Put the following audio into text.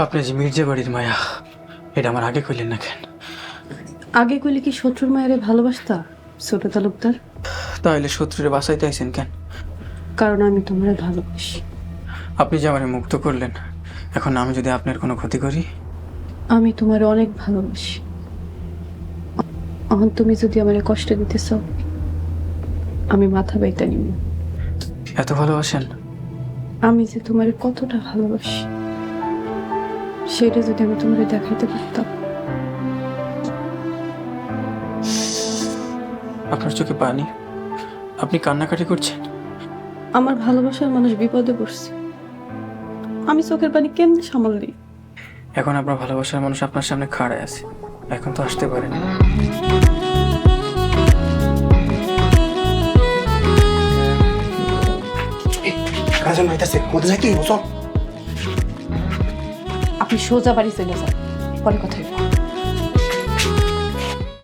আপনি যে মির্জা বাড়ির মায়া, এটা আমার আগে কইলেন না কেন? আগে কইলে কি শত্রুর মায়েরে ভালোবাসতা ছোট তালুকদার? তাহলে শত্রুরে বাঁচাইতে আইছেন কেন? কারণ আমি তোমারে ভালোবাসি। আপনি যে আমারে মুক্ত করলেন, এখন আমি যদি আপনার কোনো ক্ষতি করি? আমি তোমারে অনেক ভালোবাসি। এখন তুমি যদি আমারে কষ্ট দিতে চাও, আমি মাথা বাইতা নিব। এত ভালোবাসেন? আমি যে তোমারে কতটা ভালোবাসি সেটা যদি আমি তোমারে দেখাইতে পারতাম। আপনার চোখে পানি, আপনি কান্নাকাটি করছেন? আমার ভালোবাসার মানুষ বিপদে পড়ছে, আমি চোখের পানি কেমনে সামাল দিই? এখন আপনার ভালোবাসার মানুষ আপনার সামনে খাড়ায় আছে, এখন তো আসতে পারেন। কাজল হইতাছে কোথায় যাই তুই বসো। আপনি সোজা বাড়ি চলে যান, পরে কথা বলবো।